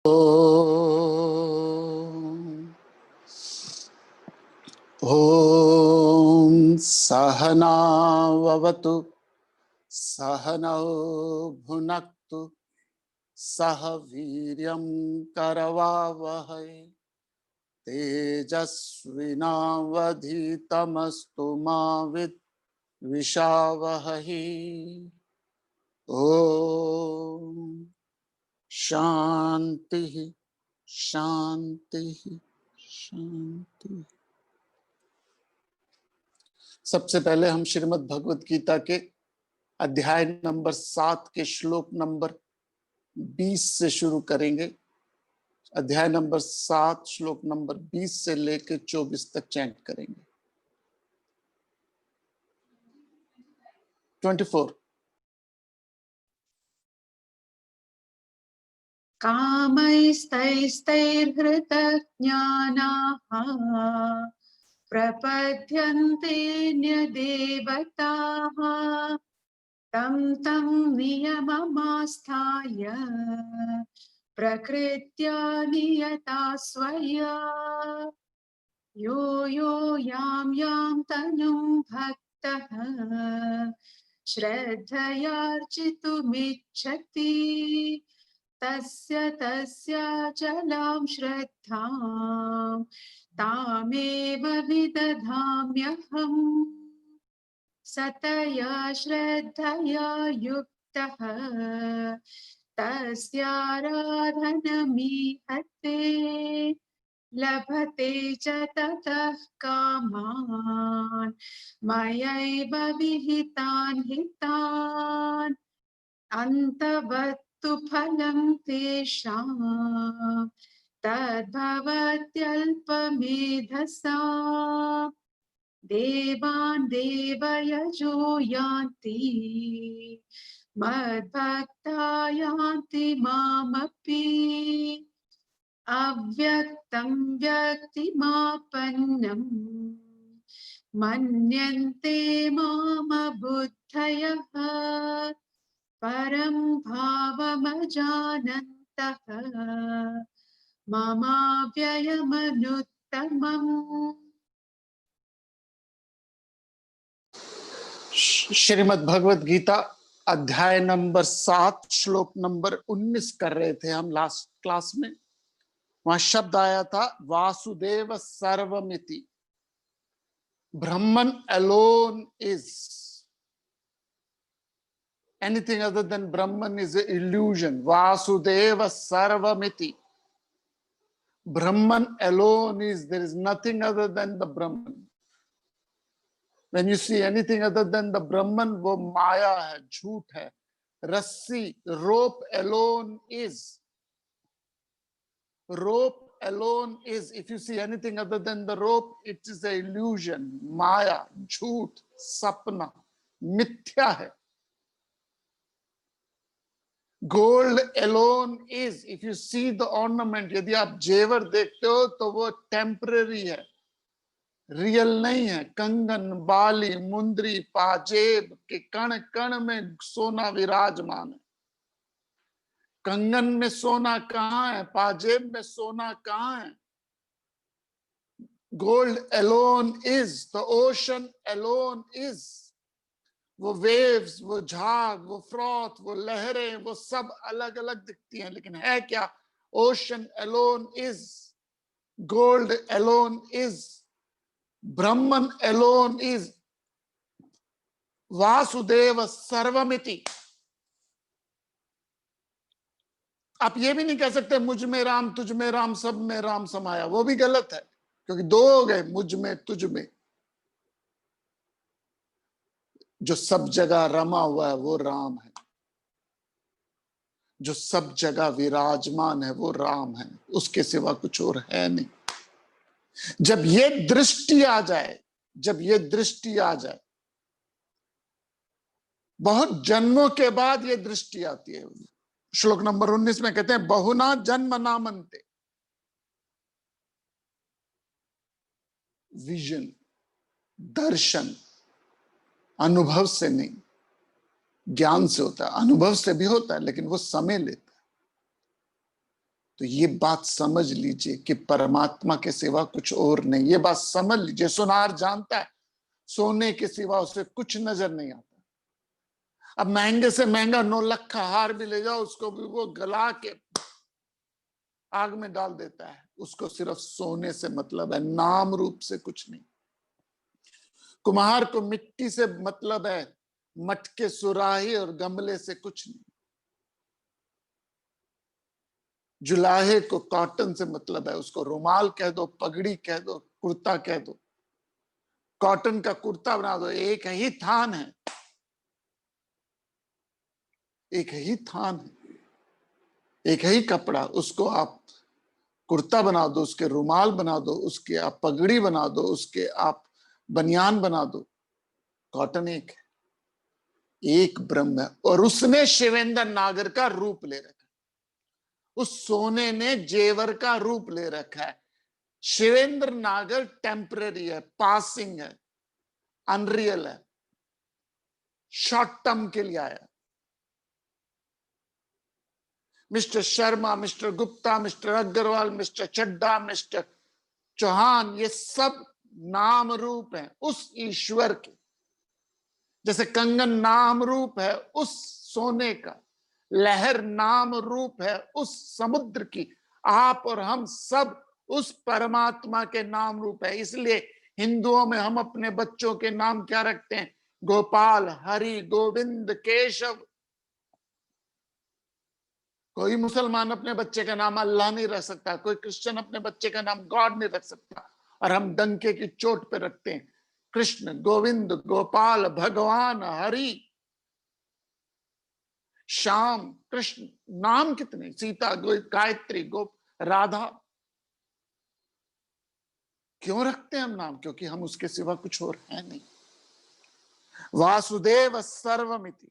ॐ सहनाववतु सहनौ भुनक्तु सह वीर्यं करवावहै तेजस्विनावधीतमस्तु मा विद्विषावहै। ॐ शांति शांति शांति। सबसे पहले हम श्रीमद् भगवत गीता के अध्याय नंबर 7 के श्लोक नंबर 20 से शुरू करेंगे। अध्याय नंबर 7 श्लोक नंबर 20 से लेकर 24 तक चैंट करेंगे। 24। कामैस्तैस्तैर्हृतज्ञानाः प्रपद्यन्ते न्यदेवताः तं तं नियममास्थाय प्रकृत्या नियता स्वया यो यो यां यां तनुं भक्तः श्रद्धयार्चितुमिच्छति तस्य तस्याचलां श्रद्धां तामेव विदधाम्यहम्। सतया श्रद्धया युक्तः तस्याराधनमीहते लभते च ततः कामान् मयैव विहितान् हितान् अन्तवत्तु फलं तेषां तद्भवत्यल्पमेधसाम्। देवान् देवयजो यान्ति मद्भक्ता यान्ति मामपि अव्यक्तं व्यक्तिमापन्नं मन्यन्ते मामबुद्धयः परं भावमजानन्तः ममाव्ययमनुत्तमम्। श्रीमद् भगवत गीता अध्याय नंबर 7 श्लोक नंबर 19 कर रहे थे हम लास्ट क्लास में। वहां शब्द आया था वासुदेव सर्वमिति, Brahman alone is, anything other than Brahman is a illusion. Vasudev सर्वमिति, Brahman alone is, there is nothing other than the Brahman. When you see anything other than the Brahman, वो माया है, झूठ है, रस्सी, rope alone is, rope alone is. If you see anything other than the rope, it is an illusion, माया, झूठ, सपना, मिथ्या है। Gold alone is. If you see the ornament, यदि आप जेवर देखते हो तो वो temporary है, रियल नहीं है। कंगन, बाली, मुंदरी, पाजेब के कण कण में सोना विराजमान है। कंगन में सोना कहाँ है? पाजेब में सोना कहाँ है? Gold alone is, the ocean alone is. वो वेव्स, वो झाग, वो फ्रॉथ, वो लहरें, वो सब अलग अलग दिखती हैं, लेकिन है क्या? Ocean alone is, gold alone is, Brahman alone is, Vasudev सर्वमिति। आप ये भी नहीं कह सकते मुझ में राम, तुझ में राम, सब में राम समाया, वो भी गलत है, क्योंकि दो हो गए, मुझ में तुझ में। जो सब जगह रमा हुआ है वो राम है, जो सब जगह विराजमान है वो राम है, उसके सिवा कुछ और है नहीं। जब ये दृष्टि आ जाए, जब ये दृष्टि आ जाए, बहुत जन्मों के बाद ये दृष्टि आती है। श्लोक नंबर 19 में कहते हैं बहुना जन्म नामन्ते। विजन, दर्शन अनुभव से नहीं, ज्ञान से होता है। अनुभव से भी होता है, लेकिन वो समय लेता है। तो ये बात समझ लीजिए कि परमात्मा के सिवा कुछ और नहीं। ये बात समझ लीजिए, सुनार जानता है सोने के सिवा उसे कुछ नजर नहीं आता। अब महंगे से महंगा 9 लाख का हार भी ले जाओ, उसको भी वो गला के आग में डाल देता है। उसको सिर्फ सोने से मतलब है, नाम रूप से कुछ नहीं। कुम्हार को मिट्टी से मतलब है, मटके, सुराही और गमले से कुछ नहीं। जुलाहे को कॉटन से मतलब है, उसको रुमाल कह दो, पगड़ी कह दो, कुर्ता कह दो, कॉटन का कुर्ता बना दो, एक ही थान है, एक ही थान है, एक ही कपड़ा। उसको आप कुर्ता बना दो, उसके रुमाल बना दो, उसके आप पगड़ी बना दो, उसके आप बनियान बना दो, कॉटन एक है, एक ब्रह्म है। और उसने शिवेंद्र नागर का रूप ले रखा, उस सोने ने जेवर का रूप ले रखा है। शिवेंद्र नागर टेम्पररी है, पासिंग है, अनरियल है, शॉर्ट टर्म के लिए आया। Mister Sharma, Mister Gupta, Mister Agarwal, Mister Chadda, Mister Chauhan, ये सब नाम रूप हैं उस ईश्वर के। जैसे कंगन नाम रूप है उस सोने का, लहर नाम रूप है उस समुद्र की, आप और हम सब उस परमात्मा के नाम रूप है। इसलिए हिंदुओं में हम अपने बच्चों के नाम क्या रखते हैं? गोपाल, हरि, गोविंद, केशव। कोई मुसलमान अपने बच्चे का नाम अल्लाह नहीं रख सकता, कोई क्रिश्चियन अपने बच्चे का नाम गॉड नहीं रख सकता, और हम डंके की चोट पे रखते हैं कृष्ण, गोविंद, गोपाल, भगवान, हरि, श्याम, कृष्ण। नाम कितने, सीता, गायत्री, गोप, राधा। क्यों रखते हैं हम नाम? क्योंकि हम उसके सिवा कुछ और है नहीं। वासुदेव सर्वमिति,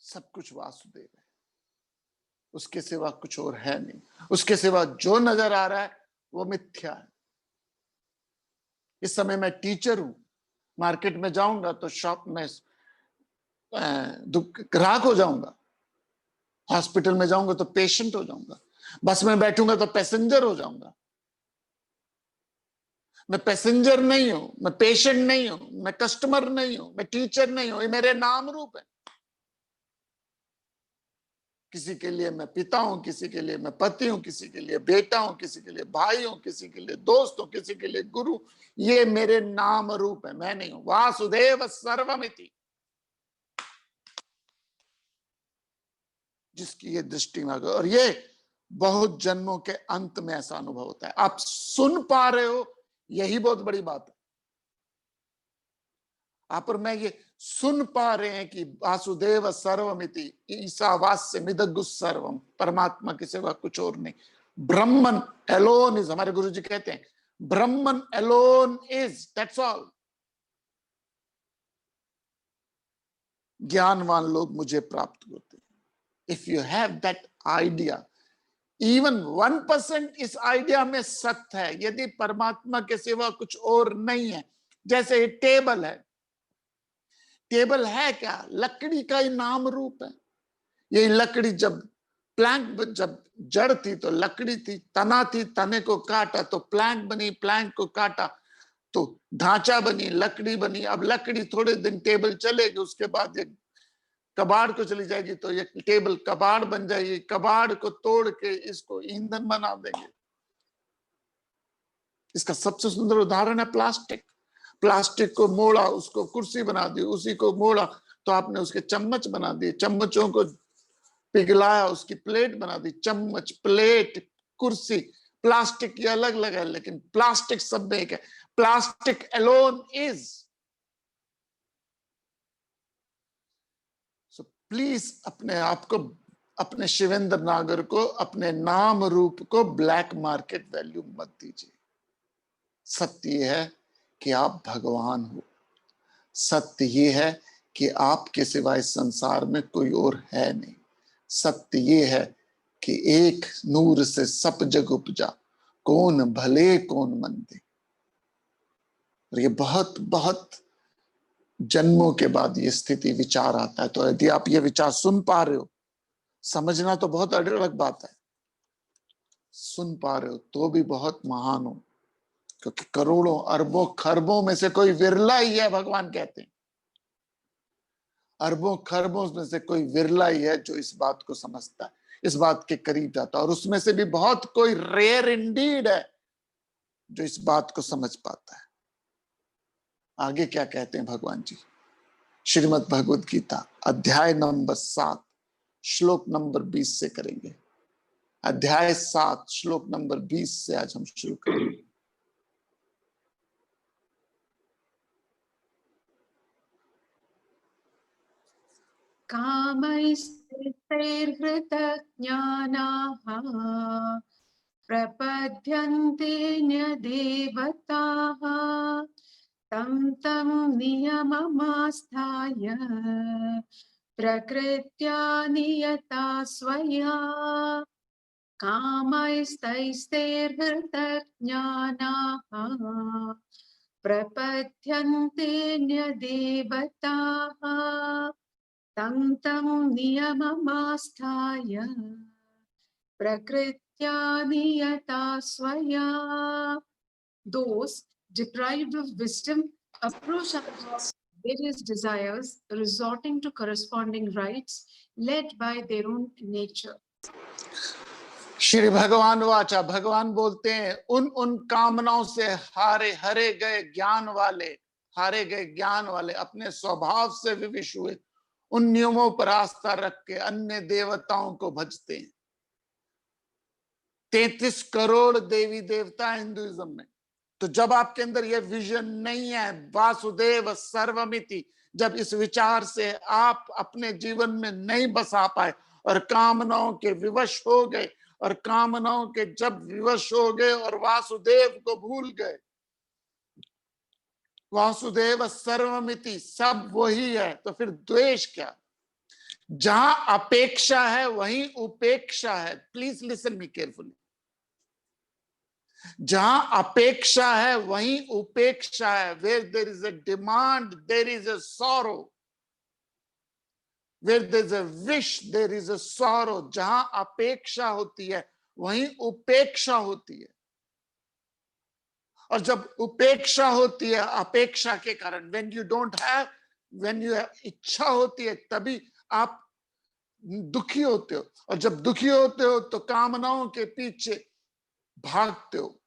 सब कुछ वासुदेव है, उसके सिवा कुछ और है नहीं। उसके सिवा जो नजर आ रहा है वो मिथ्या है। इस समय मैं टीचर हूं, मार्केट में जाऊंगा तो शॉप में ग्राहक हो जाऊंगा, हॉस्पिटल में जाऊंगा तो पेशेंट हो जाऊंगा, बस में बैठूंगा तो पैसेंजर हो जाऊंगा। मैं पैसेंजर नहीं हूं, मैं पेशेंट नहीं हूं, मैं कस्टमर नहीं हूं, मैं टीचर नहीं हूं, ये मेरे नाम रूप है। किसी के लिए मैं पिता हूं, किसी के लिए मैं पति हूं, किसी के लिए बेटा हूं, किसी के लिए भाई हूं, किसी के लिए दोस्त हूं, किसी के लिए गुरु। ये मेरे नाम रूप है, मैं नहीं हूं। वासुदेव सर्वमिति, जिसकी ये दृष्टि में, और ये बहुत जन्मों के अंत में ऐसा अनुभव होता है। आप सुन पा रहे हो, यही बहुत बड़ी बात है। आप और मैं ये सुन पा रहे हैं कि वासुदेव सर्वमिति, ईशावास्य मिदगु सर्वम, परमात्मा के सिवा कुछ और नहीं। ब्रह्मन एलोन इज, हमारे गुरुजी कहते हैं ब्रह्मन एलोन इज, दैट्स ऑल। ज्ञानवान लोग मुझे प्राप्त होते हैं। If you have that idea, even 1% इस आइडिया में सत्य है, यदि परमात्मा के सिवा कुछ और नहीं है। जैसे ये टेबल है, टेबल है क्या? लकड़ी का ही नाम रूप है। ये लकड़ी जब प्लैंक, जब जड़ थी तो लकड़ी थी, तना थी, तने को काटा तो प्लैंक बनी, प्लैंक को काटा तो ढांचा बनी, लकड़ी बनी। अब लकड़ी थोड़े दिन टेबल चलेगी, उसके बाद ये कबाड़ को चली जाएगी, तो ये टेबल कबाड़ बन जाएगी। कबाड़ को तोड़ के इसको ईंधन बना देंगे। इसका सबसे सुंदर उदाहरण है प्लास्टिक। प्लास्टिक को मोड़ा, उसको कुर्सी बना दी, उसी को मोड़ा तो आपने उसके चम्मच बना दिए, चम्मचों को पिघलाया, उसकी प्लेट बना दी। चम्मच, प्लेट, कुर्सी, प्लास्टिक ये अलग अलग है, लेकिन प्लास्टिक सब में एक है। Plastic alone is. So please अपने आप को, अपने शिवेंद्र नागर को, अपने नाम रूप को ब्लैक मार्केट वैल्यू मत दीजिए। सत्य यह है कि आप भगवान हो। सत्य ये है कि आपके सिवाय संसार में कोई और है नहीं। सत्य ये है कि एक नूर से सब जग उपजा, कौन भले कौन मंदे। और ये बहुत बहुत जन्मों के बाद ये स्थिति विचार आता है। तो यदि आप ये विचार सुन पा रहे हो समझना तो बहुत अलग बात है, सुन पा रहे हो तो भी बहुत महान हो, क्योंकि करोड़ों अरबों खरबों में से कोई विरला ही है, भगवान कहते हैं अरबों खरबों में से कोई विरला ही है जो इस बात को समझता है, इस बात के करीब जाता है, और उसमें से भी बहुत कोई रेयर इंडीड है जो इस बात को समझ पाता है। आगे क्या कहते हैं भगवान जी, श्रीमद् भगवद गीता अध्याय नंबर 7 श्लोक नंबर 20 से करेंगे। अध्याय 7 श्लोक नंबर 20 से आज हम शुरू करेंगे। कामैस्तैर्हृतज्ञानाः प्रपद्यन्ते न्यदेवताः तं तं नियममास्थाय प्रकृत्या नियता स्वया कामैस्तैर्हृतज्ञानाः प्रपद्यन्ते न्यदेवताः तं तं नियममास्थाय प्रकृत्या नियता स्वया. Those deprived of wisdom approach various desires, resorting to corresponding rites led by their own nature. Shri भगवान वाचा, भगवान बोलते हैं उन कामनाओं से हारे गए ज्ञान वाले अपने स्वभाव से विवश हुए उन नियमों पर आस्था रख के अन्य देवताओं को भजते हैं। 33 करोड़ देवी देवता हिंदुइज्म में। तो जब आपके अंदर यह विजन नहीं है वासुदेव सर्वमिति, जब इस विचार से आप अपने जीवन में नहीं बसा पाए और कामनाओं के विवश हो गए, और कामनाओं के जब विवश हो गए और वासुदेव को भूल गए, वासुदेव सर्वमिति सब वही है, तो फिर द्वेष क्या? जहां अपेक्षा है वहीं उपेक्षा है। Please listen me carefully. जहां अपेक्षा है वहीं उपेक्षा है। Where there is a demand there is a sorrow, where there is a wish there is a sorrow. जहां अपेक्षा होती है वहीं उपेक्षा होती है, और जब उपेक्षा होती है अपेक्षा के कारण, when you don't have, when you have इच्छा होती है, तभी आप दुखी होते हो, और जब दुखी होते हो तो कामनाओं के पीछे भागते हो,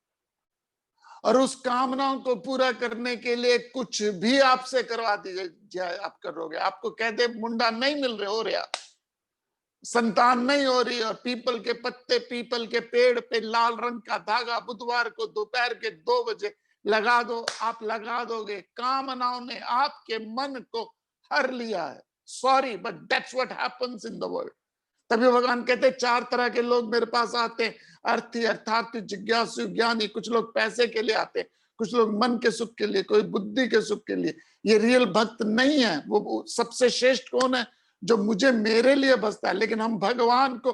और उस कामनाओं को पूरा करने के लिए कुछ भी आपसे करवा दीजिए आप करोगे। आपको कह दे मुंडा नहीं मिल रहे, हो रहा संतान नहीं हो रही, और पीपल के पत्ते, पीपल के पेड़ पे लाल रंग का धागा बुधवार को दोपहर के 2 बजे लगा दो, आप लगा दोगे। कामनाओं ने आपके मन को हर लिया है। Sorry but that's what happens in the world. तभी भगवान कहते हैं 4 तरह के लोग मेरे पास आते हैं, अर्थी, अर्थार्थी, जिज्ञासु, ज्ञानी। कुछ लोग पैसे के लिए आते हैं, कुछ लोग मन के सुख के लिए, कोई बुद्धि के सुख के लिए। ये रियल भक्त नहीं है। वो सबसे श्रेष्ठ कौन है? जो मुझे मेरे लिए भजता है। लेकिन हम भगवान को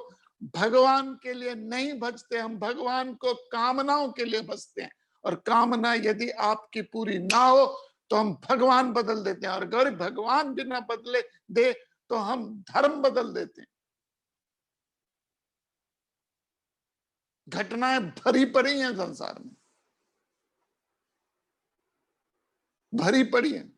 भगवान के लिए नहीं भजते, हम भगवान को कामनाओं के लिए भजते हैं। और कामना यदि आपकी पूरी ना हो तो हम भगवान बदल देते हैं, और अगर भगवान भी ना बदले दे तो हम धर्म बदल देते हैं। घटनाएं भरी पड़ी हैं संसार में, भरी पड़ी हैं।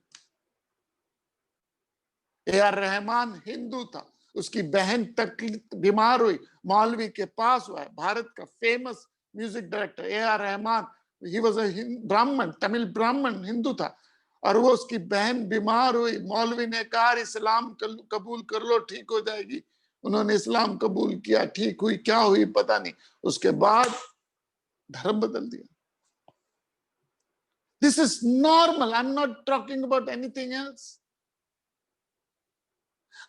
ए.आर. रहमान हिंदू था, उसकी बहन तकलीफ बीमार हुई, मौलवी के पास हुआ है। भारत का famous music director AR. Rahman, he was a ब्राह्मण, तमिल ब्राह्मण, हिंदू था, और वो उसकी बहन बीमार हुई। मौलवी ने कहा इस्लाम कबूल कर लो, ठीक हो जाएगी। उन्होंने इस्लाम कबूल किया, ठीक हुई, क्या हुई पता नहीं। उसके बाद धर्म बदल दिया। This is normal. I'm not talking about anything else.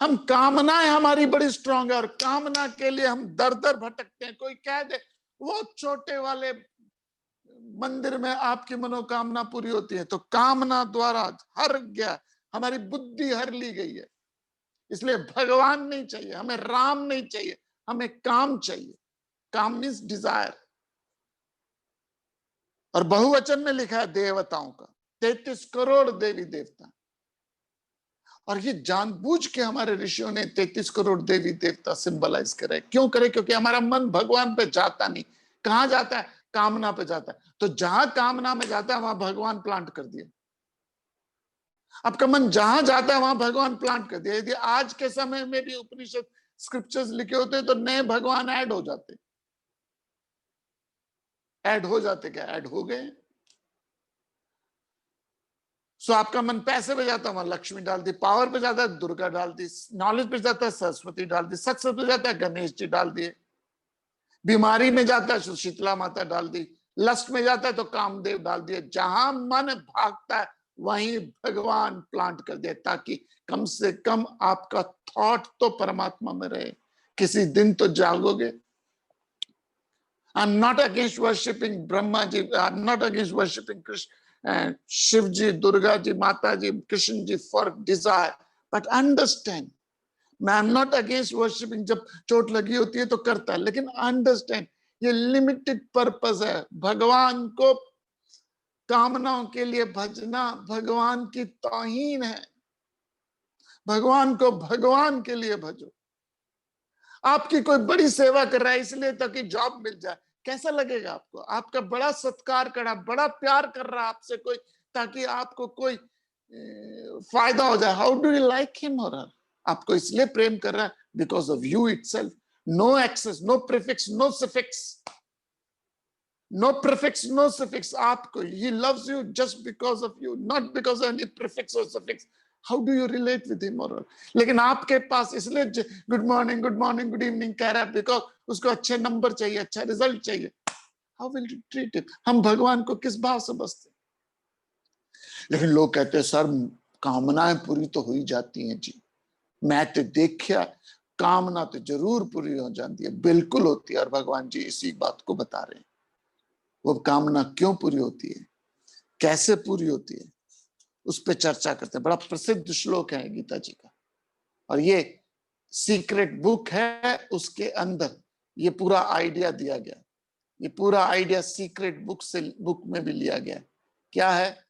हम कामनाएं हमारी बड़ी स्ट्रांग है, और कामना के लिए हम दर दर भटकते हैं। कोई कह दे वो छोटे वाले मंदिर में आपकी मनोकामना पूरी होती है, तो कामना द्वारा हर गया, हमारी बुद्धि हर ली गई है। इसलिए भगवान नहीं चाहिए हमें, राम नहीं चाहिए हमें, काम चाहिए। काम मीन्स डिजायर। और बहुवचन में लिखा है देवताओं का, 33 करोड़ देवी देवता। और ये जानबूझ के हमारे ऋषियों ने 33 करोड़ देवी देवता सिंबलाइज करे। क्यों करे? क्योंकि हमारा मन भगवान पे जाता नहीं। कहां जाता है? कामना पे जाता है। तो जहां कामना में जाता है वहां भगवान प्लांट कर दिया। आपका मन जहां जाता है वहां भगवान प्लांट कर दिया। यदि आज के समय में भी उपनिषद स्क्रिप्चर्स लिखे होते तो नए भगवान ऐड हो जाते। ऐड हो जाते क्या? ऐड हो गए। सो आपका मन पैसे पे जाता है वहां लक्ष्मी डाल दी, पावर पे जाता है दुर्गा डाल दी, नॉलेज पे जाता है सरस्वती डाल दी, सक्सेस पे जाता है गणेश जी डाल दिए, बीमारी में जाता है तो शीतला माता डाल दी, लस्ट में जाता है तो कामदेव डाल दिए। जहां मन भागता है वहीं भगवान प्लांट कर दिया, ताकि कम से कम आपका थॉट तो परमात्मा में रहे। किसी दिन तो जागोगे। I'm not against worshipping Brahma ji, I'm not against worshipping Krishna, Shiv ji, Durga ji, Mata ji, Krishna ji for desire, but understand, I'm not against worshipping. जब चोट लगी होती है तो करता है, लेकिन understand ये limited purpose है। भगवान को कामनाओं के लिए भजना भगवान की तौहीन है। भगवान को भगवान के लिए भजो। आपकी कोई बड़ी सेवा कर रहा है इसलिए ताकि जॉब मिल जाए, कैसा लगेगा आपको? आपका बड़ा सत्कार कर रहा, बड़ा प्यार कर रहा आपसे कोई, ताकि आपको कोई फायदा हो जाए। How do you like him और हर? आपको इसलिए प्रेम कर रहा है because of you itself. No excess, no prefix, no suffix, no prefix, no suffix. आपको he loves you just because of you, not because of any prefix or suffix. How do you relate with him or her? लेकिन आपके पास इसलिए good morning, good evening कह रहा है because उसको अच्छे number चाहिए, अच्छा रिजल्ट चाहिए। How will you treat it? हम भगवान को किस भाव से बसते? लेकिन लोग कहते हैं सर कामनाएं पूरी तो हो ही जाती हैं जी। मैं तो देखा कामना तो जरूर पूरी हो जाती है। बिल्कुल होती है, और भगवान जी इसी बात को बता रहे हैं। वो कामना क्यों पूरी होती है, कैसे पूरी होती है, उस पर चर्चा करते हैं। बड़ा प्रसिद्ध श्लोक है गीता जी का, और ये सीक्रेट बुक है, उसके अंदर ये पूरा आइडिया दिया गया। ये पूरा आइडिया सीक्रेट बुक में भी लिया गया। क्या है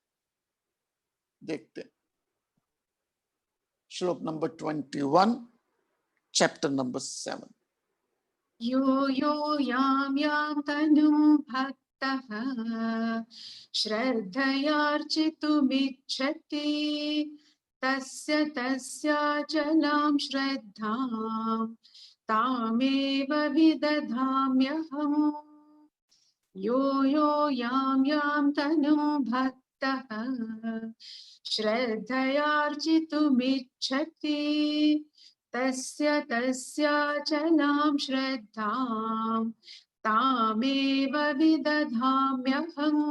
देखते हैं। श्लोक नंबर 21, चैप्टर नंबर 7। यो यो याम याम तनुं भक्तः श्रद्धयार्चितुमिच्छति तस्य तस्याचलां श्रद्धां तामेव विदधाम्यहम्। यो यो याम याम तनुं भक्तः श्रद्धयार्चितुमिच्छति तस्य तस्याचलां श्रद्धां तामेव विदधाम्यहम्।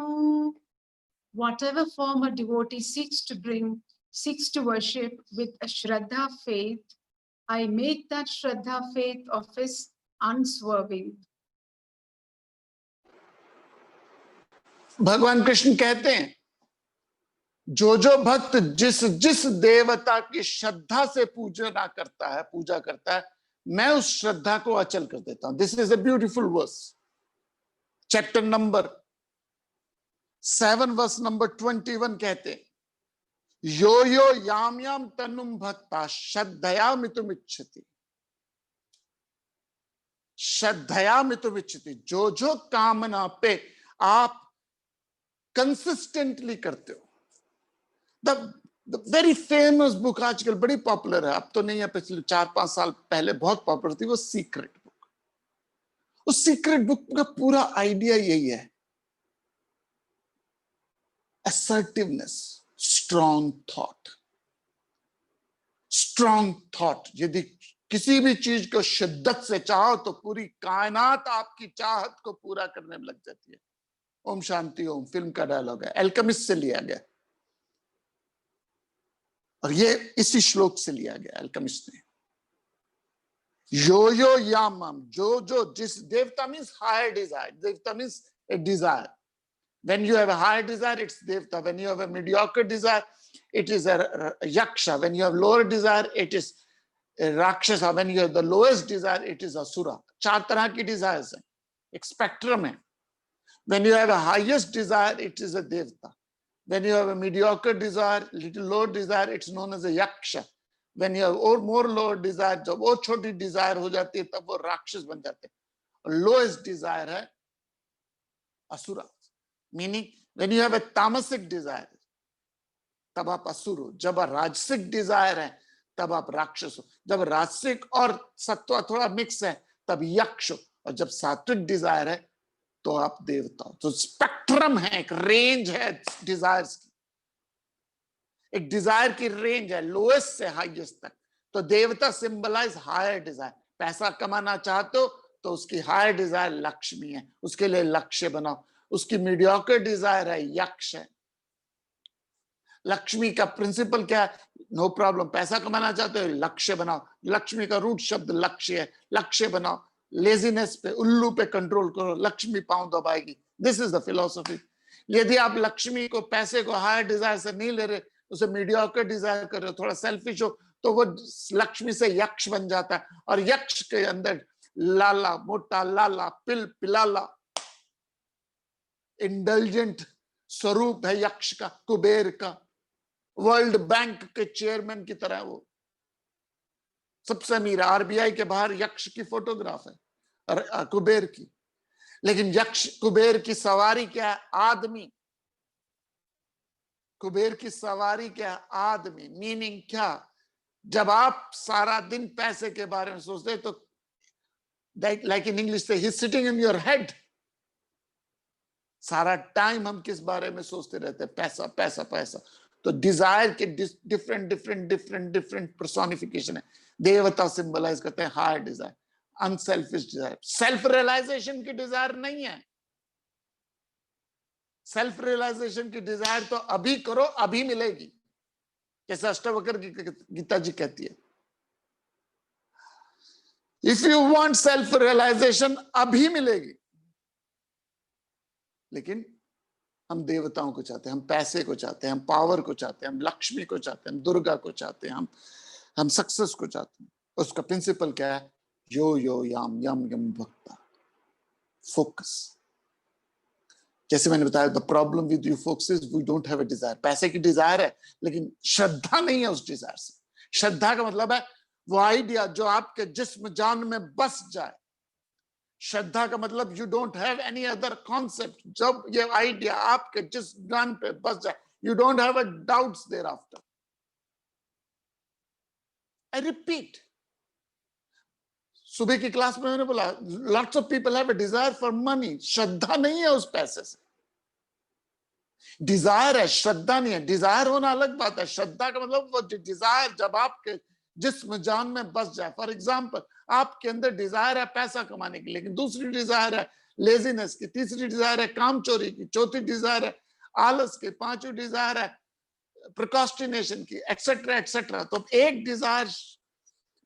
Whatever form a devotee seeks to worship with a Shraddha faith, I make that Shraddha faith of his unswerving. भगवान कृष्ण कहते हैं जो जो भक्त जिस जिस देवता की श्रद्धा से पूजा करता है, मैं उस श्रद्धा को अचल कर देता हूं। This is a beautiful verse, chapter number 7 verse number 21 कहते हैं यो यो याम याम तनुम भक्ता श्रद्धयामितुमिच्छति। श्रद्धयामितुमिच्छति, जो जो कामना पे आप कंसिस्टेंटली करते हो। The very famous book आजकल बड़ी पॉपुलर है, अब तो नहीं है, पिछले 4-5 साल पहले बहुत पॉपुलर थी, वो सीक्रेट बुक। उस सीक्रेट बुक का पूरा आइडिया यही है, assertiveness, strong thought, strong thought। यदि किसी भी चीज को शिद्दत से चाहो तो पूरी कायनात आपकी चाहत को पूरा करने में लग जाती है। ओम शांति ओम फिल्म का डायलॉग है, एल्केमिस्ट से लिया गया, और ये इसी श्लोक से लिया गया एल्केमिस्ट ने। यो यो यामम, जो जो जिस, देवता मीन्स हायर डिजायर, देवता means a desire. When you have a higher desire, it's devta. When you have a mediocre desire, it is a yaksha. When you have lower desire, it is a rakshasa. When you have the lowest desire, it is asura. 4 तरह की desires हैं, एक spectrum है। When you have a highest desire, it is a devta. When you have a mediocre desire, little lower desire, it's known as a yaksha. When you और more lower Dzire, जब वो छोटी Dzire हो जाती है तब वो राक्षस बन जाते हैं। लोएस्ट डिजायर है असुरा, meaning when you have a तामसिक डिजायर तब आप असुर हो, जब राजसिक डिजायर है तब आप राक्षस हो, जब राजसिक और सत्व थोड़ा मिक्स है तब यक्ष हो, और जब सात्विक डिजायर है तो आप देवता हो। तो स्पेक्ट्रम है, एक रेंज है डिजायर्स की, एक डिजायर की रेंज है लोएस्ट से हाईएस्ट तक। तो देवता सिंबलाइज हायर डिजायर। पैसा कमाना चाहते हो तो उसकी हायर डिजायर लक्ष्मी है, उसके लिए लक्ष्य बनाओ। उसकी मीडियोकर डिजायर है यक्ष है। लक्ष्मी का प्रिंसिपल क्या है? नो प्रॉब्लम, पैसा कमाना चाहते हो लक्ष्य बनाओ। लक्ष्मी का रूट शब्द लक्ष्य है, लक्ष्य बनाओ। लेजीनेस पे, उल्लू पे कंट्रोल करो, लक्ष्मी पांव दबाएगी। This is the philosophy. यदि आप लक्ष्मी को, पैसे को हायर डिजायर से नहीं ले रहे, उसे मीडियोकर डिजायर कर रहे हो, थोड़ा सेल्फिश हो, तो वो लक्ष्मी से यक्ष बन जाता है। और यक्ष के अंदर लाला, मोटा लाला, पिलाला, इंडल्जेंट स्वरूप है यक्ष का, कुबेर का। वर्ल्ड बैंक के चेयरमैन की तरह वो सबसे अमीर, आरबीआई के बाहर यक्ष की फोटोग्राफ है कुबेर की। लेकिन यक्ष, कुबेर की सवारी क्या है? आदमी। कुबेर की सवारी क्या है? आदमी। मीनिंग क्या? जब आप सारा दिन पैसे के बारे में सोचते हैं तो लाइक इन इंग्लिश से, he is sitting in your head. सारा टाइम हम किस बारे में सोचते रहते हैं? पैसा पैसा पैसा। तो डिजायर के different different different different personification है। देवता सिंबलाइज करते हैं higher desire, unselfish desire. Self realisation की डिजायर नहीं है। सेल्फ रियलाइजेशन की डिजायर तो अभी करो, अभी मिलेगी, जैसे अष्टावक्र की गीता जी कहती है। If you want self realisation, अभी मिलेगी। लेकिन हम देवताओं को चाहते हैं, हम पैसे को चाहते हैं, हम पावर को चाहते हैं, हम लक्ष्मी को चाहते हैं, हम दुर्गा को चाहते हैं, हम सक्सेस को चाहते हैं। उसका प्रिंसिपल क्या है? यो यो याम यम यम भक्ता, फोकस। जैसे मैंने बताया, the problem with you focus is we don't have a desire. पैसे की डिजायर है लेकिन श्रद्धा नहीं है उस डिजायर से। श्रद्धा का मतलब है वो आइडिया जो आपके जिस्म जान में बस जाए। श्रद्धा का मतलब you don't have any other concept. जब ये आइडिया आपके जिस्म जान पे बस जाए, you don't have a doubts there after. I repeat, सुबह की क्लास में मैंने बोला, lots of people have a desire for money. श्रद्धा नहीं है उस पैसे से। डिजायर है, श्रद्धा नहीं है। डिजायर होना अलग बात है, श्रद्धा का मतलब वो डिजायर जब आपके जिस्म जान में बस जाए। फॉर एग्जाम्पल, आपके अंदर डिजायर है पैसा कमाने की, लेकिन दूसरी डिजायर है लेजीनेस की, तीसरी डिजायर है कामचोरी की, चौथी डिजायर है आलस की, पांचवी डिजायर है प्रोकास्टिनेशन की, एक्सेट्रा एक्सेट्रा। तो एक डिजायर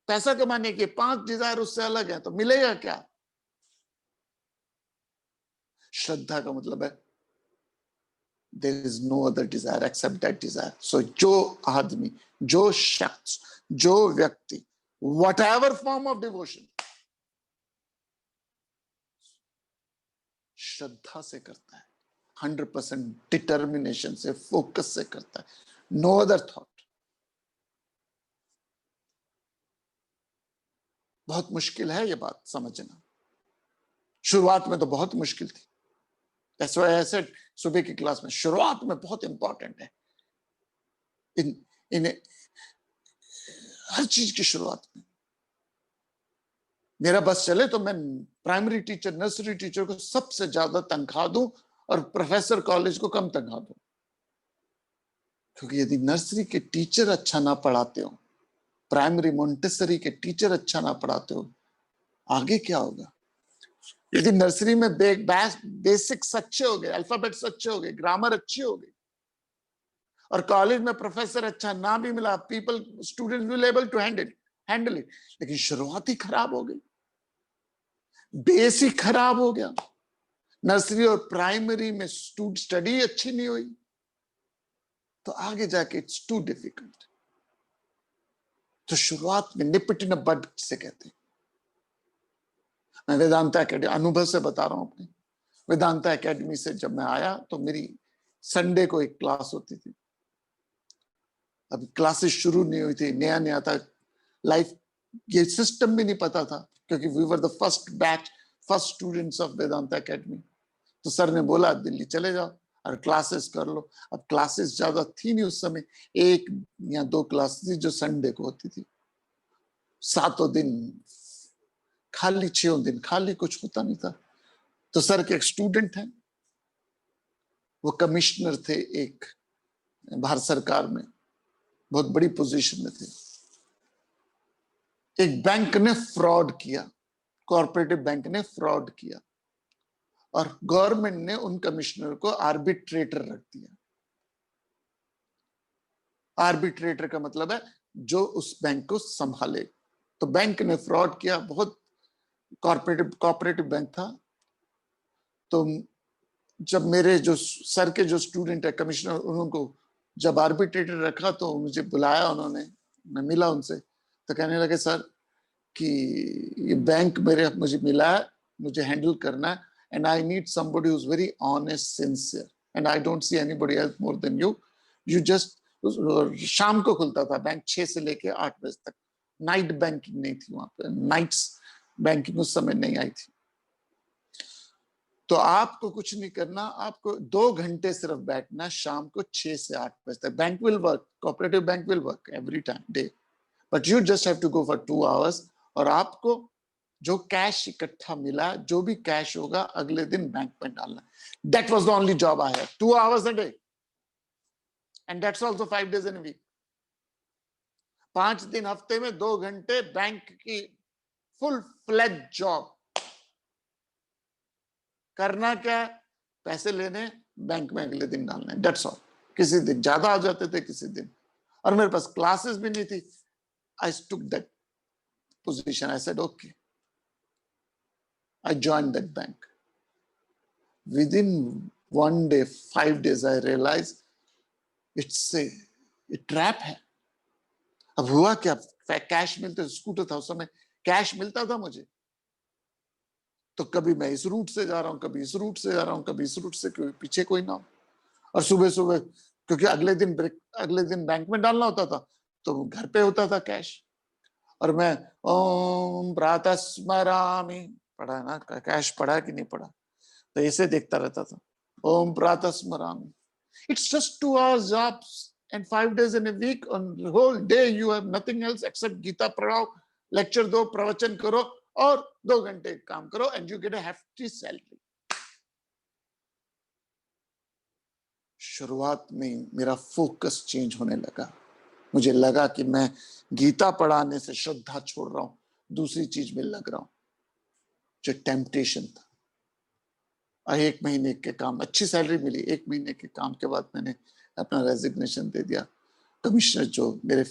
पैसा कमाने की, 5 डिजायर उससे अलग है, तो मिलेगा क्या? श्रद्धा का मतलब है there is no other desire except that desire. So जो आदमी, जो शख्स, जो व्यक्ति, whatever form of devotion, श्रद्धा से करता है, 100% डिटर्मिनेशन से, फोकस से करता है, नो अदर थॉट। बहुत मुश्किल है ये बात समझना। शुरुआत में तो बहुत मुश्किल थी। ऐसे सुबह की क्लास में शुरुआत में बहुत इंपॉर्टेंट है। इन हर चीज की शुरुआत में मेरा बस चले तो मैं प्राइमरी टीचर, नर्सरी टीचर को सबसे ज्यादा तनख्वाह दूं और प्रोफेसर कॉलेज को कम तनख्वाह दूं। क्योंकि यदि नर्सरी के टीचर अच्छा ना पढ़ाते हो, प्राइमरी मोंटेसरी के टीचर अच्छा ना पढ़ाते हो, आगे क्या होगा? यदि नर्सरी में बेसिक्स अच्छे हो गए, अल्फाबेट्स अच्छे हो गए, ग्रामर अच्छी हो गई, और कॉलेज में प्रोफेसर अच्छा ना भी मिला, people students will able to handle it. लेकिन शुरुआत ही खराब हो गई, बेस ही खराब हो गया, नर्सरी और प्राइमरी में स्टडी अच्छी नहीं हुई, तो आगे जाके इट्स टू डिफिकल्ट। तो शुरुआत में निप इन द बड से कहते हैं। मैं वेदांता एकेडमी, अनुभव से बता रहा हूं अपने, वेदांता एकेडमी से जब मैं आया तो मेरी संडे को एक क्लास होती थी। अभी क्लासेस शुरू नहीं हुई थी, नया नया था, लाइफ ये सिस्टम भी नहीं पता था, क्योंकि we were the first batch, first students of Vedanta academy. तो सर ने बोला दिल्ली चले जाओ और क्लासेस कर लो। अब क्लासेस ज्यादा थी नहीं उस समय, 1 या 2 क्लास थी जो संडे को होती थी। 7 दिन खाली, 6 दिन खाली, कुछ होता नहीं था। तो सर के एक स्टूडेंट हैं, वो कमिश्नर थे एक भारत सरकार में, बहुत बड़ी पोजीशन में थे। एक बैंक ने फ्रॉड किया, कॉर्पोरेटिव बैंक ने फ्रॉड किया, और गवर्नमेंट ने उन कमिश्नर को आर्बिट्रेटर रख दिया। आर्बिट्रेटर का मतलब है जो उस बैंक को संभाले। तो बैंक ने फ्रॉड किया, बहुत कॉर्पोरेटिव बैंक था। तो जब मेरे जो सर के जो स्टूडेंट है कमिश्नर, उनको जब आर्बिट्रेटर रखा तो मुझे बुलाया उन्होंने, मैं मिला उनसे। तो कहने लगे सर कि ये बैंक मुझे मिला है, मुझे हैंडल करना है, and I need somebody who is very honest, sincere, and I don't see anybody else more than you. You just, शाम को खुलता था बैंक 6 से लेके 8 बजे तक, नाइट बैंकिंग नहीं थी वहां पे, नाइट्स बैंकिंग उस समय नहीं आई थी। तो आपको कुछ नहीं करना, आपको 2 घंटे सिर्फ बैठना, शाम को 6 से 8 बजे तक। Bank will work, cooperative bank will work every time day, but you just have to go for 2 hours. और आपको जो कैश इकट्ठा मिला, जो भी कैश होगा, अगले दिन बैंक में डालना। That was the only job I had, 2 hours a day, and that's also 5 days in a week. 5 दिन हफ्ते में 2 घंटे बैंक की फुल फ्लेज जॉब। करना क्या, पैसे लेने, बैंक में अगले दिन डालने, दैट्स ऑल। किसी दिन ज्यादा आ जाते थे, किसी दिन, और मेरे पास क्लासेस भी नहीं थी। I took that position, I said okay, I joined that bank. Within 1 day, 5 days, I realized it's a trap है। अब हुआ क्या, कैश मिलते, स्कूटर था उस समय, कैश मिलता था मुझे, तो कभी मैं इस रूट से जा रहा हूँ, कभी इस रूट से जा रहा हूँ, कभी इस रूट से, क्योंकि पीछे कोई ना हो। और सुबह सुबह, क्योंकि अगले दिन बैंक में डालना होता था, तो घर पे होता था कैश, और मैं ओम प्रातः स्मरामि पढ़ा ना, कैश पढ़ा कि नहीं पढ़ा, तो ऐसे देखता रहता था, ओम प्रातः स्मरामि। It's just 2 hours jobs and 5 days in a week, on the whole day you have nothing else except Gita पढ़ाओ, लेक्चर दो, प्रवचन करो, और 2 घंटे काम करो, and you get a hefty salary। शुरुआत में मेरा फोकस चेंज होने लगा। मुझे लगा कि मैं गीता पढ़ाने से श्रद्धा छोड़ रहा हूं, दूसरी चीज में लग रहा हूं, जो टेम्पटेशन था। 1 महीने के काम, अच्छी सैलरी मिली, 1 महीने के काम के बाद मैंने अपना रेजिग्नेशन दे दिया। कमिश्नर जो मेरे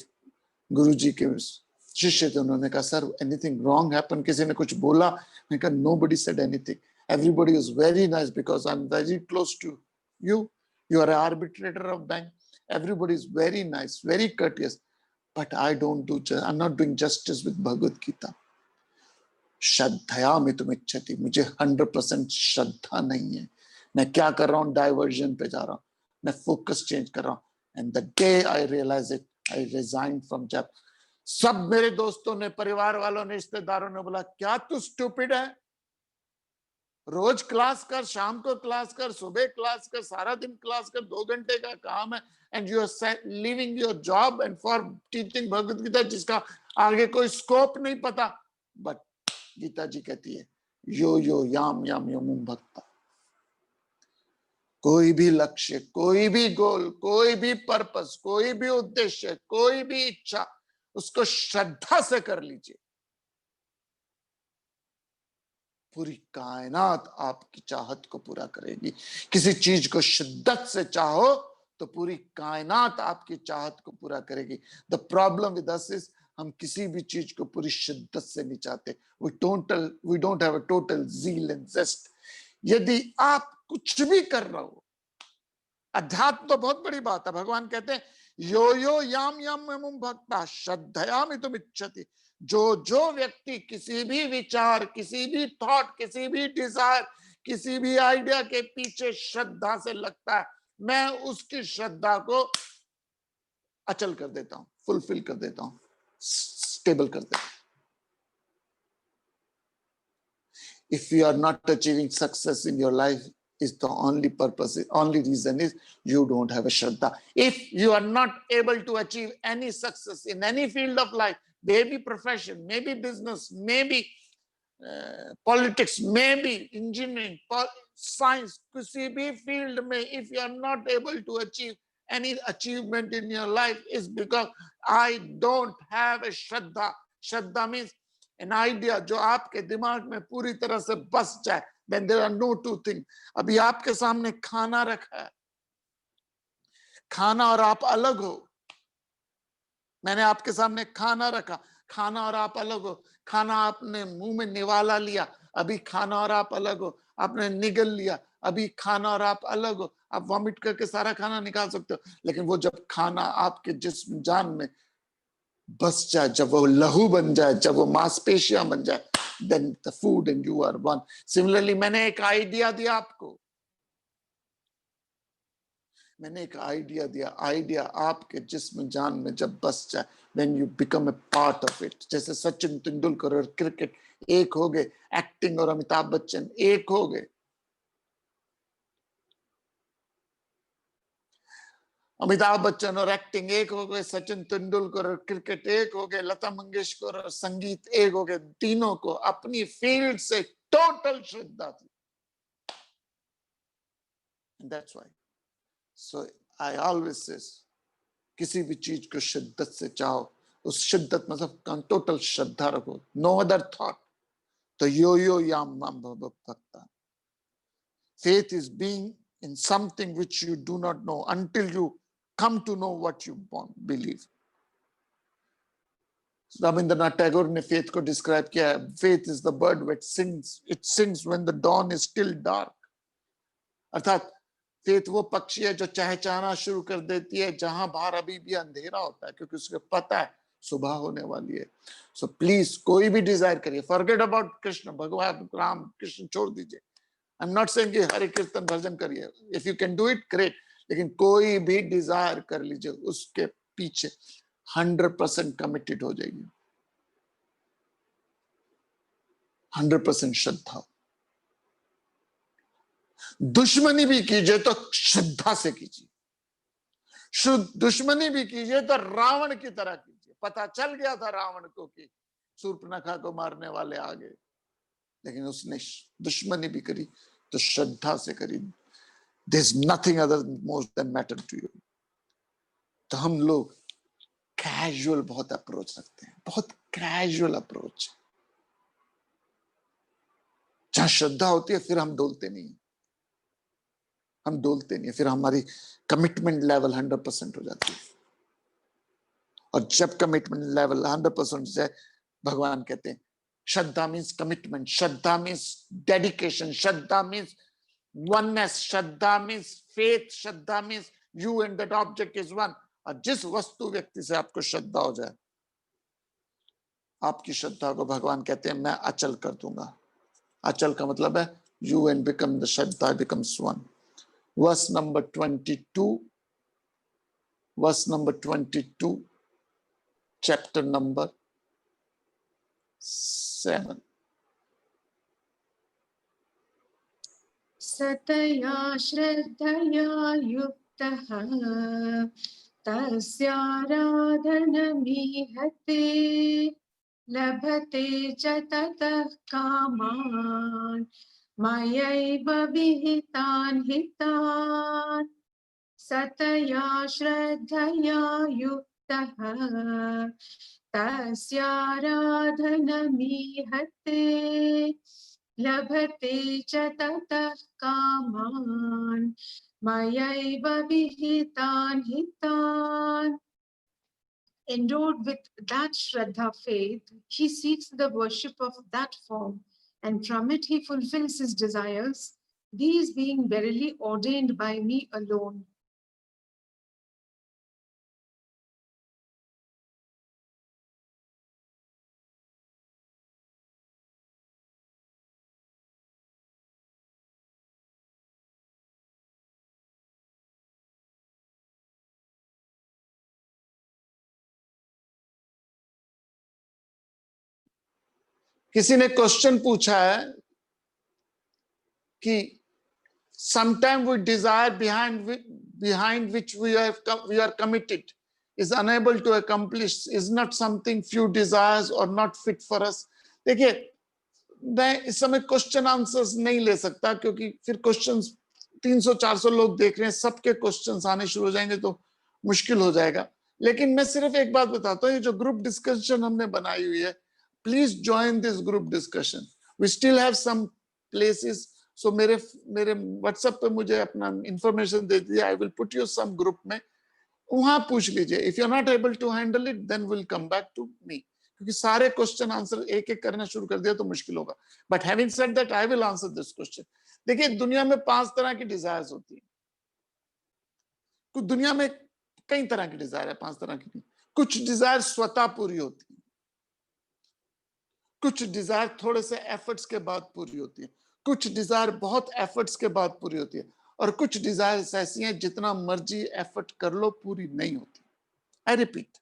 गुरुजी के शिष्य थे, उन्होंने कहा सर एनीथिंग रॉन्ग हैपन, किसी ने कुछ बोला? मैंने कहा nobody said anything, everybody was very nice because I am very close to you, you are an arbitrator of bank, everybody is very nice, very courteous, but I'm not doing justice with Bhagavad Gita। श्रद्धया में तुम इच्छति, मुझे 100% श्रद्धा नहीं है। मैं क्या कर रहा हूँ, डाइवर्जन पे जा रहा हूँ, मैं फोकस चेंज कर रहा हूँ। And the day I realise it, I resign from job. सब मेरे दोस्तों ने, परिवार वालों ने, रिश्तेदारों ने बोला क्या तू स्टूपिड है, रोज क्लास कर, शाम को क्लास कर, सुबह क्लास कर, सारा दिन क्लास कर, 2 घंटे का काम है, and you are living your job and for teaching Bhagavad Gita, जिसका आगे कोई स्कोप नहीं पता। बट गीता जी कहती है यो यो याम याम यमुम भक्ता। कोई भी लक्ष्य, कोई भी गोल, कोई भी पर्पस, कोई भी उद्देश्य, कोई भी इच्छा, उसको श्रद्धा से कर लीजिए, पूरी कायनात आपकी चाहत को पूरा करेगी। किसी चीज को शिद्दत से चाहो तो पूरी कायनात आपकी चाहत को पूरा करेगी। The problem with us is, हम किसी भी चीज को पूरी शिद्दत से नहीं चाहते। We don't have a total zeal and zest. यदि आप कुछ भी कर रहे हो, अध्यात्म तो बहुत बड़ी बात है। भगवान कहते हैं यो यो याम याम यमुम भक्ता श्रद्धयामि तुम इच्छति। जो व्यक्ति किसी भी विचार, किसी भी थॉट, किसी भी डिजायर, किसी भी आइडिया के पीछे श्रद्धा से लगता है, मैं उसकी श्रद्धा को अचल कर देता हूं, फुलफिल कर देता हूं, स्टेबल कर देता हूं. If you are not achieving success in your life, is the only purpose, only reason is you don't have a Shraddha. If you are not able to achieve any success in any field of life, maybe profession, maybe business, maybe politics, maybe engineering, science, किसी भी field में, if you are not able to achieve any achievement in your life, is because I don't have a Shraddha. Shraddha means an idea जो आपके दिमाग में पूरी तरह से बस जाए. Then there are no two things. अभी आपके सामने खाना रखा है, खाना और आप अलग हो. मैंने आपके सामने खाना रखा, खाना और आप अलग हो. खाना आपने मुंह में निवाला लिया, अभी खाना और आप अलग हो. आपने निगल लिया, अभी खाना और आप अलग हो. आप वॉमिट करके सारा खाना निकाल सकते हो, लेकिन वो जब खाना आपके जिस्म जान में बस जाए, जब वो लहू बन जाए, जब वो मांसपेशियां बन जाए, then the food and you are one. Similarly, मैंने एक आइडिया दिया आपको, मैंने एक आइडिया दिया. आइडिया आपके जिस्म जान में जब बस जाए, when you become a part of it. जैसे सचिन तेंदुलकर और क्रिकेट एक हो गए, एक्टिंग और अमिताभ बच्चन एक हो गए. अमिताभ बच्चन और एक्टिंग एक हो गए, सचिन तेंदुलकर और क्रिकेट एक हो गए, लता मंगेशकर और संगीत एक हो गए. तीनों को अपनी फील्ड से टोटल श्रद्धा थी. And that's why. So I always say, किसी भी चीज को शिद्दत से चाहो, उस शिद्दत मतलब टोटल श्रद्धा रखो, नो अदर थॉट. तो यो याम माम भक्ता. Faith is being in something which you do not know until you come to know what you believe. Rabindranath Tagore ने faith को describe किया है. Faith is the bird which sings. It sings when the dawn is still dark. अर्थात faith वो पक्षी है जो चहचहाना शुरू कर देती है जहां बाहर अभी भी अंधेरा होता है, क्योंकि उसको पता है सुबह होने वाली है. सो प्लीज कोई भी डिजायर करिए, फॉरगेट अबाउट कृष्ण, भगवान राम कृष्ण छोड़ दीजिए. आई एम नॉट सेइंग कि हरे कीर्तन भजन करिए, if you can do it great, लेकिन कोई भी डिजायर कर लीजिए, उसके पीछे 100% कमिटेड हो जाइए, 100% श्रद्धा. दुश्मनी भी कीजिए तो श्रद्धा से कीजिए. दुश्मनी भी कीजिए तो रावण की तरह कीजिए. पता चल गया था रावण को कि शूर्पणखा को मारने वाले आ गए, लेकिन उसने दुश्मनी भी करी तो श्रद्धा से करी. There is nothing other more than matter to you. तो हम लोग कैजुअल बहुत अप्रोच रखते हैं, बहुत कैजुअल अप्रोच. जहां श्रद्धा होती है फिर हम डोलते नहीं, हम डोलते नहीं, फिर हमारी कमिटमेंट लेवल 100% हो जाती है. और जब कमिटमेंट लेवल 100% से, भगवान कहते हैं श्रद्धा मीन्स कमिटमेंट, श्रद्धा मीन्स डेडिकेशन, श्रद्धा मीन्स वननेस, श्रद्धा मीन्स फेथ, श्रद्धा means you and that object is one. और जिस वस्तु व्यक्ति से आपको श्रद्धा हो जाए, आपकी श्रद्धा को भगवान कहते हैं मैं अचल कर दूंगा. अचल का मतलब है यू एंड बिकम द श्रद्धा becomes one. Verse number 22, verse number 22, chapter number 7. सतया श्रद्धया युक्तः तस्याराधनमीहते लभते च ततः कामान् मयैव विहितान् हितान्. सतया श्रद्धया युक्तः तस्याराधनमीहते लभते च ततः कामान् मयैव विहितान् हितान्. Endowed with that Shraddha faith, he seeks the worship of that form, and from it he fulfills his desires, these being verily ordained by me alone. किसी ने क्वेश्चन पूछा है कि sometime we desire behind which we are committed is unable to accomplish, is not something few desires or not fit for us. देखिए, मैं इस समय question answers नहीं ले सकता, क्योंकि फिर क्वेश्चंस 300-400 लोग देख रहे हैं, सबके क्वेश्चंस आने शुरू हो जाएंगे तो मुश्किल हो जाएगा। लेकिन मैं सिर्फ एक बात बताता हूँ, ये जो ग्रुप डिस्कशन हमने बनाई हुई है, please join this group discussion. We still have some places, so मेरे व्हाट्सएप पे मुझे अपना इंफॉर्मेशन दे दीजिए, I will put you some group में, वहां पूछ लीजिए। If you are not able to handle it then will come back to me, क्योंकि सारे क्वेश्चन आंसर एक एक करना शुरू कर दिया तो मुश्किल होगा। But having said that I will answer this question. देखिए, दुनिया में 5 तरह की डिजायर्स होती है। कुछ दुनिया में कई तरह की डिजायर है, 5 तरह की। कुछ डिजायर स्वतः पूरी होती है, कुछ डिजायर थोड़े से एफर्ट्स के बाद पूरी होती है, कुछ डिजायर बहुत एफर्ट्स के बाद पूरी होती है, और कुछ डिजायर ऐसी हैं जितना मर्जी एफर्ट कर लो पूरी नहीं होती। आई रिपीट,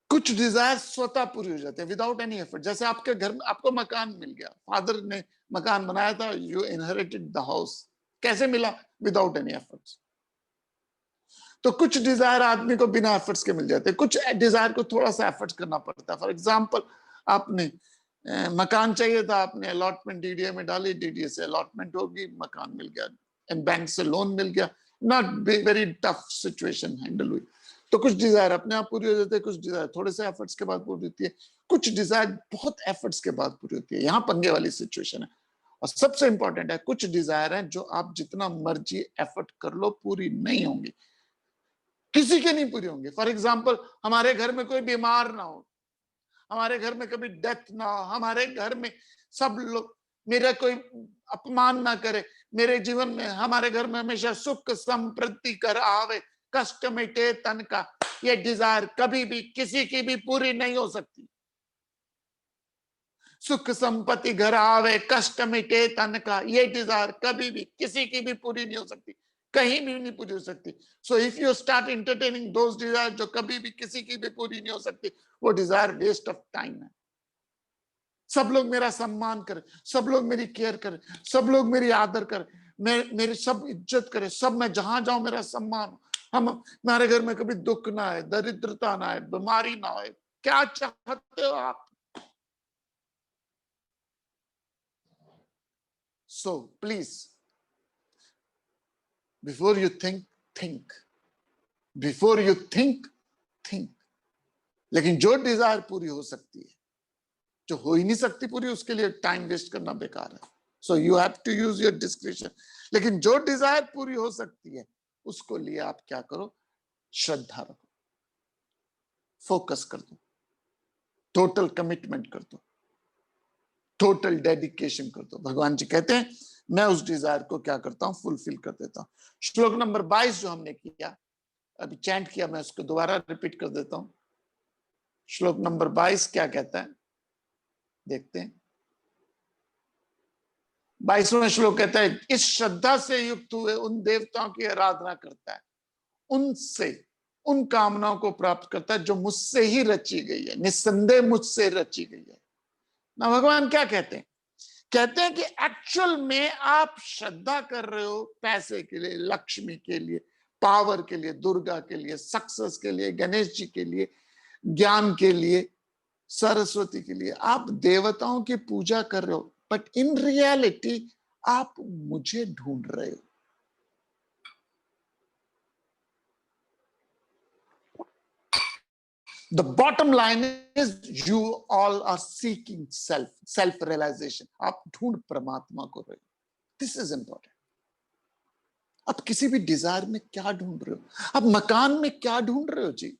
कुछ डिजायर स्वतः पूरी हो जाते हैं विदाउट एनी एफर्ट। जैसे आपके घर में आपको मकान मिल गया, फादर ने मकान बनाया था, यू इनहेरिटेड द हाउस। कैसे मिला? Without any efforts. तो कुछ डिजायर आदमी को बिना एफर्ट्स के मिल जाते हैं, कुछ डिजायर को थोड़ा सा एफर्ट्स करना पड़ता है। फॉर एग्जांपल, आपने मकान चाहिए था, आपने अलॉटमेंट डीडीए में डाली, डीडीए से अलॉटमेंट होगी, मकान मिल गया, एंड बैंक से लोन मिल गया। Not very tough situation handle हुई। तो कुछ डिजायर अपने आप पूरी हो जाती है, कुछ डिजायर थोड़े से एफर्ट्स के बाद पूरी होती है, कुछ डिजायर बहुत एफर्ट्स के बाद पूरी होती है। यहाँ पंगे वाली सिचुएशन है। और सबसे इंपॉर्टेंट है, कुछ डिजायर है जो आप जितना मर्जी एफर्ट कर लो पूरी नहीं होंगी, किसी के नहीं पूरी होंगे। फॉर एग्जाम्पल, हमारे घर में कोई बीमार ना हो, हमारे घर में कभी डेथ ना हो, हमारे घर में सब लोग मेरा कोई अपमान ना करे, मेरे जीवन में हमारे घर में हमेशा सुख समृद्धि कर आवे, कष्ट मिटे तन का, ये डिजायर कभी भी किसी की भी पूरी नहीं हो सकती। सुख संपत्ति घर आवे, कष्ट मिटे तन का, ये डिजायर कभी भी किसी की भी पूरी नहीं हो सकती, कहीं भी नहीं पूरी हो सकती। So if you start entertaining those desire जो कभी भी किसी की भी पूरी नहीं हो सकती, वो डिजायर वेस्ट ऑफ टाइम है। सब लोग मेरा सम्मान करें, सब लोग मेरी केयर करें, सब लोग मेरी आदर करें, मेरी सब इज्जत करें, सब मैं जहां जाऊं मेरा सम्मान हो, हमारे घर में कभी दुख ना आए, दरिद्रता ना आए, बीमारी ना आए। क्या चाहते हो आप? So please, before you think, think, before you think, think. लेकिन जो डिजायर पूरी हो सकती है, जो हो ही नहीं सकती पूरी, उसके लिए टाइम वेस्ट करना बेकार है। So you have to use your description. लेकिन जो डिजायर पूरी हो सकती है, उसको लिए आप क्या करो? श्रद्धा रखो, फोकस कर दो, टोटल कमिटमेंट कर दो, टोटल डेडिकेशन कर दो। भगवान जी कहते हैं, मैं उस डिजायर को क्या करता हूं? फुलफिल कर देता हूं। श्लोक नंबर 22 जो हमने किया, अभी चैंट किया, मैं उसको दोबारा रिपीट कर देता हूं। श्लोक नंबर 22 क्या कहता है, देखते हैं। 22वां श्लोक कहता है, इस श्रद्धा से युक्त हुए उन देवताओं की आराधना करता है, उनसे उन कामनाओं को प्राप्त करता है जो मुझसे ही रची गई है, निस्संदेह मुझसे रची गई है। ना भगवान क्या कहते हैं? कहते हैं कि एक्चुअल में आप श्रद्धा कर रहे हो पैसे के लिए, लक्ष्मी के लिए, पावर के लिए, दुर्गा के लिए, सक्सेस के लिए, गणेश जी के लिए, ज्ञान के लिए, सरस्वती के लिए। आप देवताओं की पूजा कर रहे हो, बट इन रियलिटी आप मुझे ढूंढ रहे हो। The bottom line is you all are seeking self realization. आप ढूंढ परमात्मा को रहे हो। This is important. आप किसी भी डिजायर में क्या ढूंढ रहे हो? आप मकान में क्या ढूंढ रहे हो जी?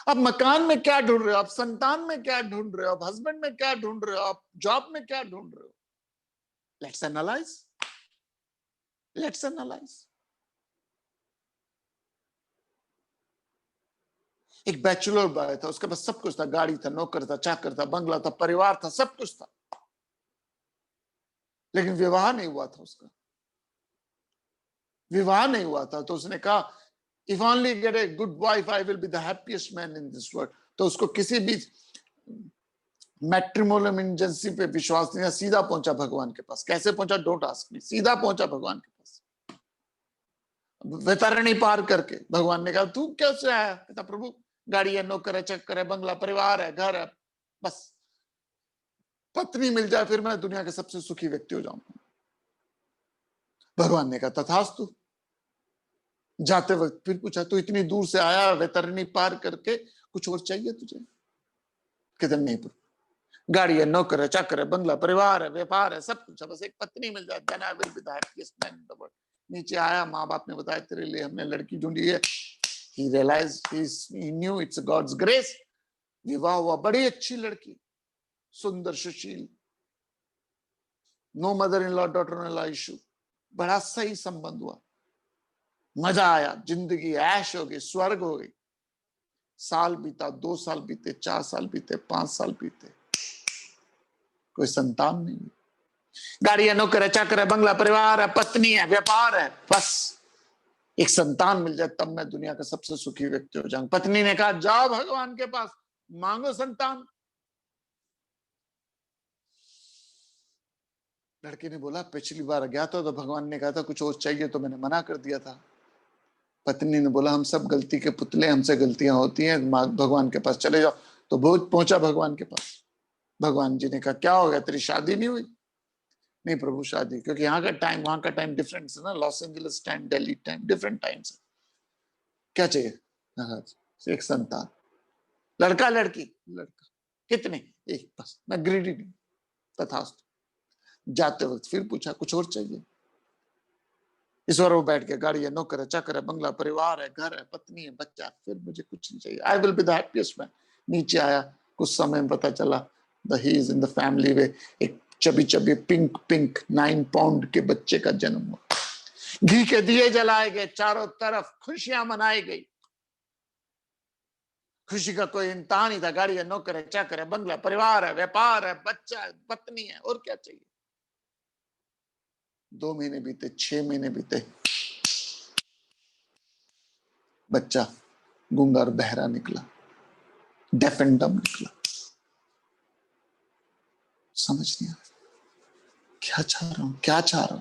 आप मकान में क्या ढूंढ रहे हो? आप संतान में क्या ढूंढ रहे हो? आप हस्बैंड में क्या ढूंढ रहे हो? आप जॉब में क्या ढूंढ रहे हो? Let's analyze. Let's analyze. एक बैचलर बॉय था, उसके पास सब कुछ था, गाड़ी था, नौकर था, चाकर था, बंगला था, परिवार था, सब कुछ था, लेकिन विवाह नहीं हुआ था उसका। विवाह नहीं हुआ था तो उसने कहा, if only get a good wife I will be the happiest man in this world. तो उसको किसी भी मैट्रिमोनियल एजेंसी पे विश्वास नहीं, सीधा पहुंचा भगवान के पास। कैसे पहुंचा? डोंट आस्क मी, सीधा पहुंचा भगवान के पास। वैतरणी पार करके भगवान ने कहा तू कैसे आया? कहता प्रभु गाड़ी है, नौकर है, चक्कर है, बंगला, परिवार है, घर है, बस पत्नी मिल जाए फिर मैं दुनिया के सबसे सुखी व्यक्ति हो जाऊंगा। भगवान ने कहा तथास्तु। जाते वक्त फिर पूछा तू इतनी दूर से आया वैतरणी पार करके, कुछ और चाहिए तुझे? कहते नहीं प्रभु, गाड़ी है, नौकर है, चाकर है, बंगला, परिवार है, व्यापार है, सब कुछ है, बस एक पत्नी मिल जाए, then I will be the happiest man in the world. नीचे आया, माँ बाप ने बताया तेरे लिए हमने लड़की ढूंढी है। He realized he knew it's God's grace। विवाह हुआ, बड़ी अच्छी लड़की, सुंदर, सुशील, no mother in law daughter in law issue, बड़ा सही संबंध हुआ, मजा आया, जिंदगी ऐश हो गई, स्वर्ग हो गई। साल बीता, 2 साल बीते, 4 साल बीते, 5 साल बीते, कोई संतान नहीं। गाड़ी है, नौकर है, चाकर है, बंगला, परिवार है, पत्नी है, व्यापार है, बस एक संतान मिल जाए तब मैं दुनिया का सबसे सुखी व्यक्ति हो जाऊंगा। पत्नी ने कहा जाओ भगवान के पास, मांगो संतान। लड़के ने बोला पिछली बार गया था तो भगवान ने कहा था कुछ और चाहिए तो मैंने मना कर दिया था। पत्नी ने बोला हम सब गलती के पुतले, हमसे गलतियां होती हैं, भगवान के पास चले जाओ। तो भूत पहुंचा भगवान के पास। भगवान जी ने कहा क्या हो गया, तेरी शादी नहीं हुई? नहीं प्रभु शादी, क्योंकि यहाँ का टाइम वहां का टाइम डिफरेंट है ना, Los Angeles time, Delhi time, different times है। क्या चाहिए? एक संतान। लड़का लड़की? लड़का। कितने? एक, बस मैं ग्रीडी नहीं। तथास्तु। जाते वक्त फिर पूछा कुछ और चाहिए? इस बार वो बैठ गया, गाड़ी है, नौकर है, चाकर है, बंगला, परिवार है, घर है, पत्नी है, बच्चा, फिर मुझे कुछ नहीं चाहिए, I will be the happiest man. नीचे आया, कुछ समय में पता चला he is in the family way, एक chubby chubby pink pink 9 pound के बच्चे का जन्म हुआ। घी के दिए जलाए गए, चारों तरफ खुशियां मनाई गई। खुशी का कोई इंतहा नहीं था। गाड़ी है, नौकर है, चाकर है, बंगला, परिवार है, व्यापार है, बच्चा है, पत्नी है, और क्या चाहिए? 2 महीने बीते, 6 महीने बीते, बच्चा गूंगा और बहरा निकला, डेफ एंड डम निकला। समझ नहीं आ क्या चाह रहा हूं, क्या चाह रहा हूं।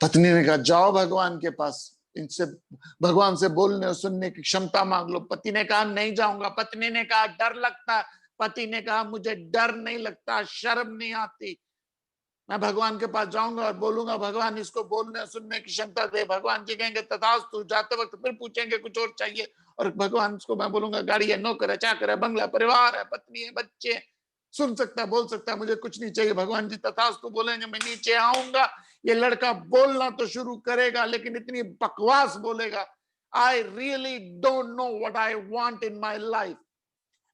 पत्नी ने कहा जाओ भगवान के पास, इनसे भगवान से बोलने और सुनने की क्षमता मांग लो। पति ने कहा नहीं जाऊंगा। पत्नी ने कहा डर लगता। पति ने कहा मुझे डर नहीं लगता, शर्म नहीं आती, मैं भगवान के पास जाऊंगा और बोलूंगा भगवान इसको बोलने और सुनने की क्षमता दे। भगवान जी कहेंगे तथास्तु। जाते वक्त फिर पूछेंगे कुछ और चाहिए, और भगवान को मैं बोलूंगा गाड़ी है, नौकर है, चाकर है, बंगला, परिवार है, पत्नी है, बच्चे है। सुन सकता है, बोल सकता है मुझे कुछ नहीं चाहिए। भगवान जी तथास्तु बोलेंगे, मैं नीचे आऊंगा। ये लड़का बोलना तो शुरू करेगा लेकिन इतनी बकवास बोलेगा, I really don't know what I want in my life.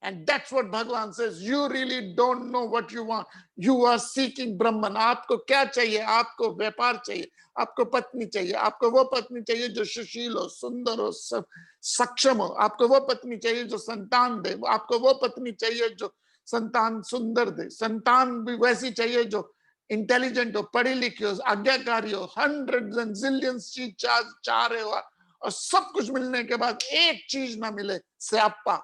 And that's what Bhagwan says. You really don't know what you want. You are seeking Brahman. आपको क्या चाहिए? आपको व्यापार चाहिए, आपको पत्नी चाहिए, आपको वो पत्नी चाहिए जो सुशील हो, सुंदर हो, सक्षम हो, आपको वो पत्नी चाहिए जो संतान दे, आपको वो पत्नी चाहिए जो संतान सुंदर दे, संतान भी वैसी चाहिए जो इंटेलिजेंट हो, पढ़ी लिखी हो, आज्ञाकारी हो, हंड्रेड्स एंड जिलियंस चीज चाह रहे हो, और सब कुछ मिलने के बाद एक चीज ना मिले, स्यापा।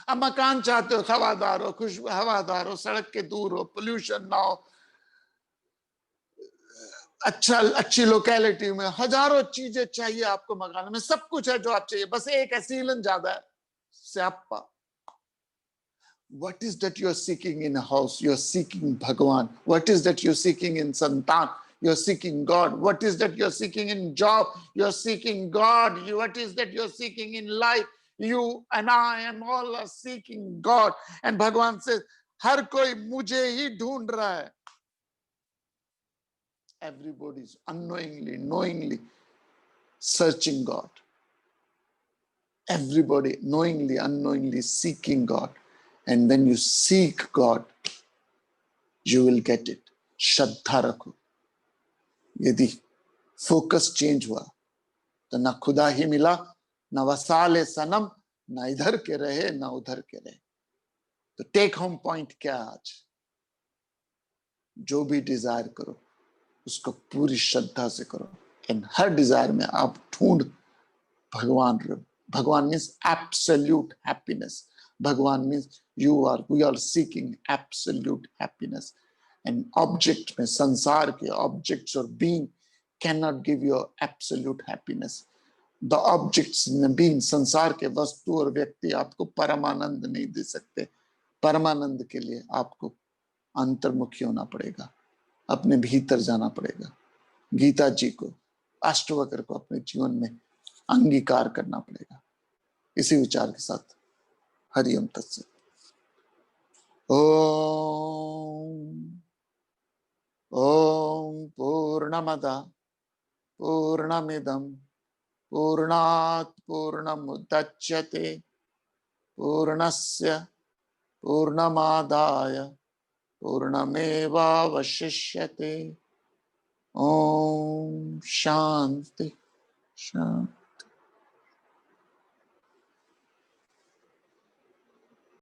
अब मकान चाहते हो, हवादार हो, खुश हवादार हो, सड़क के दूर हो, पोल्यूशन ना हो, अच्छा अच्छी लोकेलिटी में, हजारों चीजें चाहिए आपको मकान में, सब कुछ है जो आप चाहिए, बस एक है सीलन ज्यादा है, स्यापा। What is that you are seeking in a house? You are seeking Bhagwan. What is that you are seeking in santan? You are seeking God. What is that you are seeking in job? You are seeking God. What is that you are seeking in life? You and I and all are seeking God. And Bhagwan says, हर कोई मुझे ही ढूंढ रहा है. Everybody is unknowingly, knowingly searching God. Everybody knowingly, unknowingly seeking God. And when you seek God, you will get it. श्रद्धा रखो. यदि focus change हुआ तो ना खुदा ही मिला, ना वसाले सनम, ना इधर के रहे ना उधर के रहे. तो टेक होम पॉइंट क्या आज? जो भी डिजायर करो उसको पूरी श्रद्धा से करो. एंड हर डिजायर में आप ढूंढ भगवान भगवान मीन्स एब्सोल्यूट हैप्पीनेस. भगवान means we are seeking absolute happiness. And object में, संसार के ऑब्जेक्ट्स और being can not give you absolute happiness. The objects में बीइंग, संसार के वस्तु और व्यक्ति आपको परमानंद नहीं दे सकते. परमानंद के लिए आपको अंतर्मुखी होना पड़ेगा, अपने भीतर जाना पड़ेगा. गीता जी को, अष्टवक्र को अपने जीवन में अंगीकार करना पड़ेगा. इसी विचार के साथ हरिओम तत्सत. ओम पूर्णमदा पूर्णमिदं पूर्णात् पूर्णमुदच्यते पूर्णस्य पूर्णमादाय पूर्णमेवावशिष्यते. ओम शांति शांति.